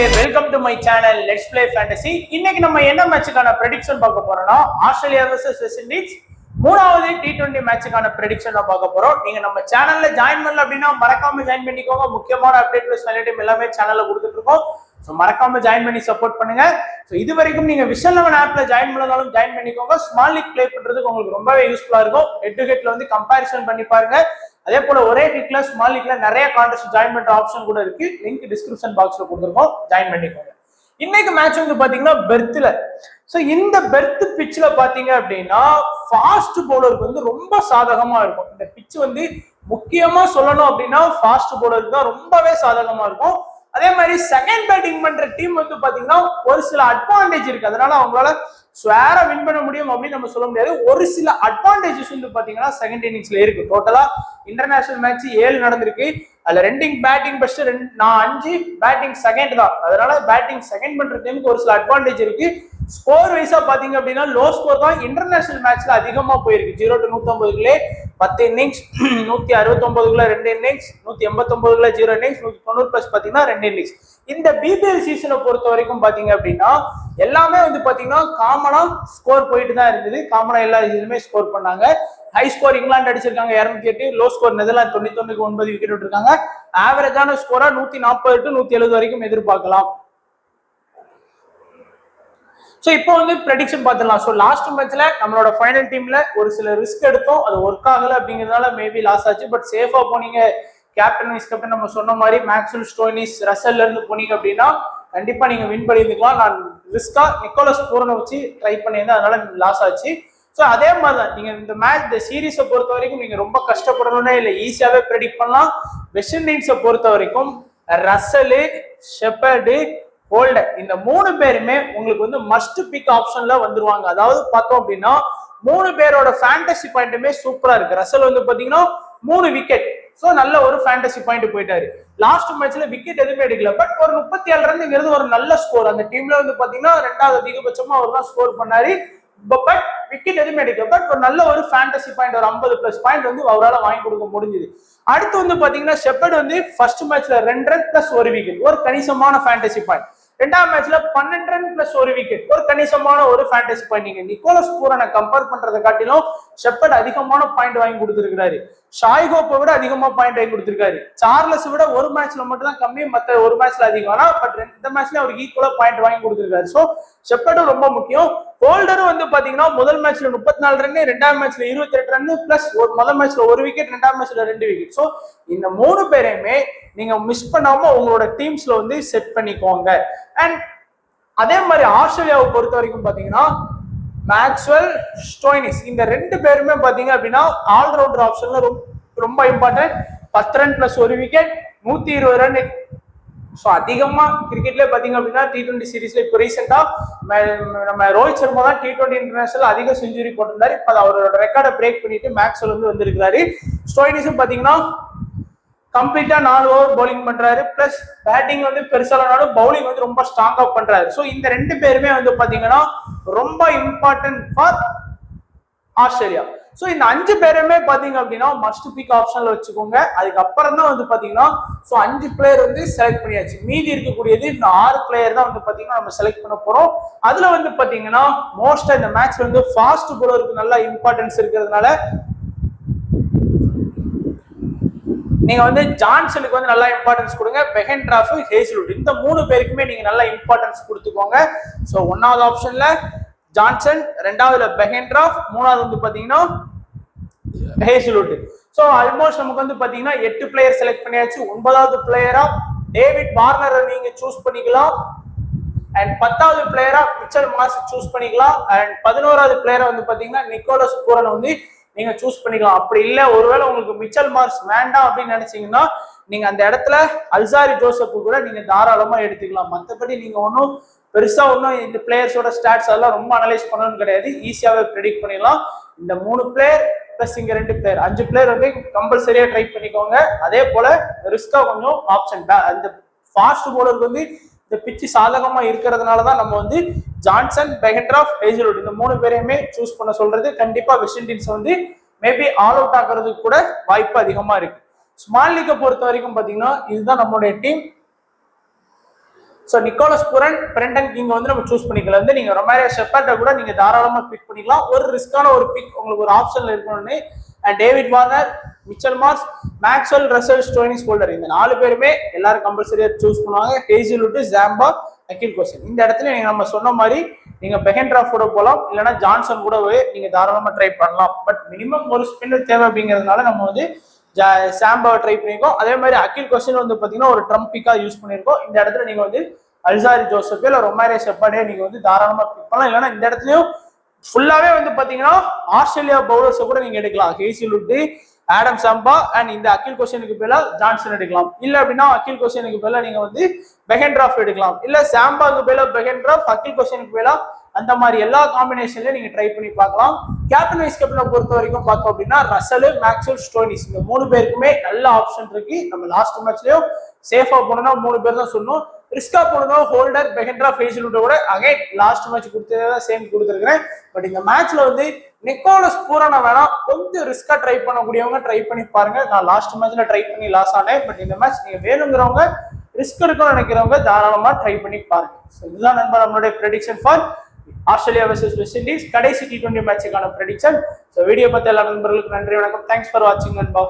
Welcome to my channel let's play fantasy. இன்னைக்கு நம்ம என்ன மேட்சுக்கான ப்ரெடிக்ஷன் பார்க்க போறோம்னா ஆஸ்திரேலியா வெர்சஸ் வெஸ்ட் இண்டீஸ் மூணாவது T20 மேட்சுக்கான ப்ரெடிக்ஷன் தான் பார்க்க போறோம். நீங்க நம்ம சேனல்ல ஜாயின் பண்ணல அப்படின்னா மறக்காம ஜாயின் பண்ணிக்கோங்க. முக்கியமான அப்டேட் பிளஸ் ஹைலைட் எல்லாமே சேனல்ல கொடுத்துட்டு இருக்கோம். ஸோ மறக்காம ஜாயின் பண்ணி சப்போர்ட் பண்ணுங்க. ஸோ இது வரைக்கும் நீங்க விஷன் 11 ஆப்ல ஜாயின் பண்ணாலும் ஜாயின் பண்ணிக்கோங்க. ஸ்மால் லீக் பிளே பண்றதுக்கு உங்களுக்கு ரொம்பவே யூஸ்ஃபுல்லா இருக்கும். ஹெட் டு ஹெட்ல வந்து கம்பேரிசன் பண்ணி பாருங்க. அதே போல ஒரே கிளிக்ல ஸ்மால் லீக்ல நிறைய கான்டெஸ்ட் ஜாயின் பண்ற ஆப்ஷன் கூட இருக்கு. லிங்க் டிஸ்கிரிப்ஷன் பாக்ஸ்ல கொடுத்துருக்கோம், ஜாயின் பண்ணிக்கோங்க. இன்னைக்கு மேட்ச் வந்து பாத்தீங்கன்னா பெர்த்ல. சோ இந்த பெர்த் பிட்ச்ல பாத்தீங்க அப்படின்னா ஃபாஸ்ட் பவுலருக்கு வந்து ரொம்ப சாதகமா இருக்கும். இந்த பிட்ச் வந்து முக்கியமா சொல்லணும் அப்படின்னா ஃபாஸ்ட் பவுலருக்கு தான் ரொம்பவே சாதகமா இருக்கும். அதே மாதிரி செகண்ட் பேட்டிங் பண்ற டீம் வந்து பாத்தீங்கன்னா ஒரு சில அட்வான்டேஜ் இருக்கு. அதனால அவங்களால ஸ்வேரா வின் பண்ண முடியும் அப்படின்னு நம்ம சொல்ல முடியாது. ஒரு சில அட்வான்டேஜஸ் வந்து பாத்தீங்கன்னா செகண்ட் இன்னிங்ஸ்ல இருக்கு. டோட்டலா இன்டர்நேஷனல் மேட்ச் 7 நடந்திருக்கு. அதுல ரெண்டிங் பேட்டிங் ஃபர்ஸ்ட், நான் 5 பேட்டிங் செகண்ட் தான். அதனால பேட்டிங் செகண்ட் பண்ற டீமுக்கு ஒரு சில அட்வான்டேஜ் இருக்கு. ஸ்கோர் வைஸா பாத்தீங்க அப்படின்னா லோ ஸ்கோர் தான் இன்டர்நேஷனல் மேட்ச்ல அதிகமா போயிருக்கு. 0 to 150 10 innings, 169 2 innings, 189 0 innings, 190 plus பாத்தீங்கன்னா 2 இன்னிங்ஸ். இந்த பிபிஎல் சீசனை பொறுத்த வரைக்கும் பாத்தீங்க அப்படின்னா எல்லாமே வந்து பாத்தீங்கன்னா காமனா ஸ்கோர் போயிட்டு தான் இருந்தது. காமனா எல்லா இதுலயுமே ஸ்கோர் பண்ணாங்க. ஹை ஸ்கோர் இங்கிலாந்து அடிச்சிருக்காங்க 208, லோ ஸ்கோர் நெதர்லாந்து 99 விக்கெட் விட்டுருக்காங்க. ஆவரேஜான ஸ்கோரா 140 to 170 வரைக்கும் எதிர்பார்க்கலாம். சோ இப்போ வந்து ப்ரெடிக்ஷன் பார்த்துடலாம். ஸோ லாஸ்ட் மேட்ச்ல நம்மளோட ஃபைனல் டீம்ல ஒரு சில ரிஸ்க் எடுத்தோம், அது ஒர்க் ஆகல அப்படிங்கிறதுனால மேபி லாஸ் ஆச்சு. பட் சேஃபா போனீங்க. கேப்டன் வைஸ் கேப்டன் நம்ம சொன்ன மாதிரி மேக்ஸ்வெல், ஸ்டோய்னிஸ், ரசல்ல இருந்து போனீங்க அப்படின்னா கண்டிப்பா நீங்க வின் பண்ணியிருந்துக்கலாம். நான் ரிஸ்கா நிக்கோலஸ் பூரனை வச்சு ட்ரை பண்ணியிருந்தேன், அதனால லாஸ் ஆச்சு. ஸோ அதே மாதிரி தான் நீங்க இந்த மேட்ச் இந்த சீரீஸை பொறுத்த வரைக்கும் நீங்க ரொம்ப கஷ்டப்படணும்னே இல்லை, ஈஸியாவே ப்ரெடிக்ட் பண்ணலாம். வெஸ்ட் இண்டீஸை பொறுத்த வரைக்கும் ரசலு, ஷெப்பர்டு, ஹோல்டர் இந்த 3 பேருமே உங்களுக்கு வந்து மஸ்ட் பிக் ஆப்ஷன்ல வந்துருவாங்க. அதாவது பார்த்தோம் அப்படின்னா 3 பேரோட ஃபேண்டசி பாயிண்ட்டுமே சூப்பரா இருக்கு. ரசல் வந்து பாத்தீங்கன்னா 3 விக்கெட், சோ நல்ல ஒரு ஃபேண்டசி பாயிண்ட் போயிட்டாரு. லாஸ்ட் மேட்ச்ல விக்கெட் எதுவுமே எடுக்கல, பட் ஒரு 37 ரன்ங்கிறது ஒரு நல்ல ஸ்கோர். அந்த டீம்ல வந்து பாத்தீங்கன்னா 2வது அதிகபட்சமா அவர் தான் ஸ்கோர் பண்ணாரு. பட் விக்கெட் எதுவுமே எடுக்கல, பட் ஒரு நல்ல ஒரு ஃபேண்டசி பாயிண்ட், ஒரு 50 பிளஸ் பாயிண்ட் வந்து அவரால் வாங்கி கொடுக்க முடிஞ்சது. அடுத்து வந்து பாத்தீங்கன்னா ஷெப்பர்ட் வந்து ஃபர்ஸ்ட் மேட்ச்ல 2 ரன் பிளஸ் 1 விக்கெட், ஒரு கணிசமான ஃபேண்டசி பாயிண்ட். 2வது மேட்ச்ல 12 ரன் பிளஸ் 1 விக்கெட், ஒரு கணிசமான ஒரு ஃபேண்டசி பாயிண்ட். நீங்க நிக்கோலஸ் பூரனை கம்பேர் பண்றதை காட்டிலும் ஷெப்பர்ட் அதிகமான பாயிண்ட் வாங்கி கொடுத்திருக்காரு. ஷாய் ஹோப்பை விட அதிகமா பாயிண்ட் வாங்கி கொடுத்திருக்காரு. சார்லஸ் விட ஒரு மேட்ச்ல மட்டும் தான் கம்மி, மற்ற ஒரு மேட்ச்ல அதிகம். ஆனா பட் இந்த மேட்ச்ல அவருக்கு ஈக்குவலா பாயிண்ட் வாங்கி கொடுத்திருக்காரு. சோ ஷெப்பர்டும் ரொம்ப முக்கியம். ஹோல்டரும் வந்து பாத்தீங்கன்னா முதல் மேட்ச்ல 34 ரன், 2வது மேட்ச்ல 28 ரன் பிளஸ் முதல் மேட்ச்ல 1 விக்கெட், 2வது மேட்ச்ல 2 விக்கெட். சோ இந்த 3 பேரையுமே நீங்க மிஸ் பண்ணாம உங்களோட டீம்ஸ்ல வந்து செட் பண்ணிக்கோங்க. அண்ட் அதே மாதிரி ஆஸ்திரேலியாவை பொறுத்த வரைக்கும் பாத்தீங்கன்னா மேக்ஸ்வெல், ஸ்டோய்னிஸ் இந்த 2 பேருமே பாத்தீங்க அப்படின்னா ஆல்ரவுண்டர் ஆப்ஷன்ல ரொம்ப important. 10 run plus 1 wicket, 120 run. So அதிகமா கிரிக்கெட்ல பாத்தீங்க அப்படின்னா T20 சீரீஸ்ல இப்போ ரீசெண்டா நம்ம ரோஹித் சர்மா தான் T20 இன்டர்நேஷனல் அதிக செஞ்சுரி போட்டிருந்தாரு. இப்போ அவரோட ரெக்கார்டை பிரேக் பண்ணிட்டு மேக்ஸ்வெல் வந்து வந்திருக்காரு. ஸ்டோய்னிஸும் பாத்தீங்கன்னா கம்ப்ளீட்டா 4 ஓவர் பவுலிங் பண்றாரு. பிளஸ் பேட்டிங் வந்து பெருசாலும் பவுலிங் வந்து ரொம்ப ஸ்ட்ராங்கா பண்றாரு. ஸோ இந்த 2 பேருமே வந்து பாத்தீங்கன்னா ரொம்ப இம்பார்ட்டன்ட் ஃபார் ஆஸ்திரேலியா. ஸோ இந்த 5 பேருமே பாத்தீங்க அப்படின்னா மஸ்ட் பிக் ஆப்ஷன்ல வச்சுக்கோங்க. அதுக்கப்புறம் தான் வந்து பாத்தீங்கன்னா 5 பிளேயர் வந்து செலக்ட் பண்ணியாச்சு. மீதி இருக்கக்கூடியது இந்த 6 பிளேயர் தான் வந்து பாத்தீங்கன்னா நம்ம செலக்ட் பண்ண போறோம். அதுல வந்து பாத்தீங்கன்னா மோஸ்டா இந்த மேட்ச் வந்து ஃபாஸ்ட் பவுலருக்கு நல்ல இம்பார்ட்டன்ஸ் இருக்கிறதுனால நீங்க வந்து ஜான்சனுக்கு வந்து நல்லா இம்பார்ட்டன்ஸ் கொடுங்க. பெஹென்ட்ராஃப், ஹேசல்வுட் இந்த 3 பேருக்குமே நீங்க நல்லா இம்பார்ட்டன்ஸ் கொடுத்துக்கோங்க. ஸோ 1வது ஆப்ஷன்ல ஜான்சன், 2வதுல பெஹென்ட்ராஃப், 3வது வந்து பாத்தீங்கன்னா ஹேசல்வுட். ஸோ ஆல்மோஸ்ட் நமக்கு வந்து பாத்தீங்கன்னா 8 பிளேயர் செலக்ட் பண்ணியாச்சு. 9வது பிளேயரா டேவிட் வார்னரை நீங்க சூஸ் பண்ணிக்கலாம். அண்ட் 10வது பிளேயரா மிச்சல் மார்ஷ் சூஸ் பண்ணிக்கலாம். அண்ட் 11வது பிளேயரா வந்து பாத்தீங்கன்னா நிக்கோலஸ் பூரனை வந்து நீங்க சூஸ் பண்ணிக்கலாம். அப்படி இல்லை ஒருவேளை உங்களுக்கு மிச்சல் மார்ஷ் வேண்டாம் அப்படின்னு நினைச்சீங்கன்னா நீங்க அந்த இடத்துல அல்சாரி ஜோசப் கூட நீங்க தாராளமா எடுத்துக்கலாம். மற்றபடி நீங்க ஒன்றும் பெருசா ஒன்றும் இந்த பிளேயர்ஸோட ஸ்டாட்ஸ் அதெல்லாம் ரொம்ப அனலைஸ் பண்ணணும்னு கிடையாது. ஈஸியாவே ப்ரெடிக்ட் பண்ணிடலாம். இந்த 3 பிளேயர் பிளஸ் இங்க 2 பிளேயர் 5 பிளேயர் வந்து கம்பல்சரியா ட்ரை பண்ணிக்கோங்க. அதே போல ரிஸ்கா கொஞ்சம் ஆப்ஷன் அந்த ஃபாஸ்ட் பவுலருக்கு வந்து இந்த பிச்சு சாதகமா இருக்கிறதுனாலதான் நம்ம வந்து ஜான்சன், பெஹென்ட்ராஃப், ஹேசல்வுட் இந்த 3 பேரையுமே சூஸ் பண்ண சொல்றது. கண்டிப்பா வெஸ்ட் இண்டீஸ் வந்து மேபி ஆல் அவுட் ஆகிறதுக்கு கூட வாய்ப்பு அதிகமா இருக்கு. ஸ்மால் லீக்கை பொறுத்த வரைக்கும் பாத்தீங்கன்னா இதுதான் நம்மளுடைய team. So Nicholas Pooran, Brendan king வந்து நம்ம சூஸ் பண்ணிக்கலாம். வந்து நீங்க ரொமாரியோ ஷெப்பர்ட்டை கூட நீங்க தாராளமா பிக் பண்ணிக்கலாம். ஒரு ரிஸ்கான ஒரு பிக் உங்களுக்கு ஒரு ஆப்ஷன்ல இருக்கணும்னு. And David Warner, Mitchell Marsh, Maxwell, Russell, Stoinis holder இந்த 4 பேருமே எல்லாரும் கம்பல்சரியா சூஸ் பண்ணுவாங்க. ஹேசில்வுட், ஜாம்பா, அகில் கோஷன். இந்த இடத்துல நீங்க நம்ம சொன்ன மாதிரி நீங்க பெஹென்ட்ராஃப் கூட போகலாம், இல்லைன்னா ஜான்சன் கூடவே நீங்க தாராளமா ட்ரை பண்ணலாம். பட் மினிமம் ஒரு ஸ்பின்னர் தேவை அப்படிங்கிறதுனால நம்ம வந்து சாம்பாவை ட்ரை பண்ணியிருக்கோம். அதே மாதிரி அகில் கோஷன் வந்து பாத்தீங்கன்னா ஒரு ட்ரம்ப் பிக்கா யூஸ் பண்ணியிருக்கோம். இந்த இடத்துல நீங்க வந்து அல்சாரி ஜோசப் இல்ல ரொமாரியோ ஷெப்பர்டே நீங்க வந்து தாராளமா பிக் பண்ணலாம். இல்லைன்னா இந்த இடத்துலயும் ஃபுல்லாவே வந்து பாத்தீங்கன்னா ஆஸ்திரேலியா பவுலர்ஸை கூட நீங்க எடுக்கலாம். ஹேசில்வுட், ஆடம் சாம்பா அண்ட் இந்த அகில் கோஷனுக்கு பதிலா ஜான்சன் எடுக்கலாம். இல்ல அப்படின்னா அகில் கோஷனுக்கு பதிலா நீங்க வந்து பெஹென்ட்ராஃப் எடுக்கலாம். இல்ல சாம்பாக்கு பதிலா பெஹென்ட்ராஃப், அகில் கோஷனுக்கு பதிலா அந்த மாதிரி எல்லா காம்பினேஷன்லயும் நீங்க ட்ரை பண்ணி பார்க்கலாம். கேப்டன் வைஸ் கேப்டனை பொறுத்த வரைக்கும் பார்த்தோம் அப்படின்னா ரசல், மேக்ஸ்வெல், ஸ்டோனிஸ் இந்த 3 பேருக்குமே நல்ல ஆப்ஷன் இருக்கு. நம்ம லாஸ்ட் மேட்ச்லயும் சேஃபா போனோம்னா 3 பேர் தான் சொன்னோம். ரிஸ்கா போனதும் ஹோல்டர், பெஹென்ட்ராஃப், ஹேசில்வுட்டோட அகைன் லாஸ்ட் மேட்ச் கொடுத்ததான் சேம் கொடுத்துருக்கிறேன். பட் இந்த மேட்ச்ல வந்து நிக்கோலஸ் பூரனை வேணா கொஞ்சம் ரிஸ்கா ட்ரை பண்ணக்கூடியவங்க ட்ரை பண்ணி பாருங்க. நான் லாஸ்ட் மேட்ச்ல ட்ரை பண்ணி லாஸ் ஆனேன். பட் இந்த மேட்ச் நீங்க வேணுங்கிறவங்க, ரிஸ்க் எடுக்கணும்னு நினைக்கிறவங்க தாராளமா ட்ரை பண்ணி பாருங்க. இதுதான் நண்பர் நம்மளுடைய prediction for Australia versus west Indies கடைசி T20 மேட்சுக்கான ப்ரெடிக்ஷன். வீடியோ பார்த்த எல்லா நண்பர்களுக்கு நன்றி, வணக்கம். தேங்க்ஸ் ஃபார் வாட்சிங் நண்பா.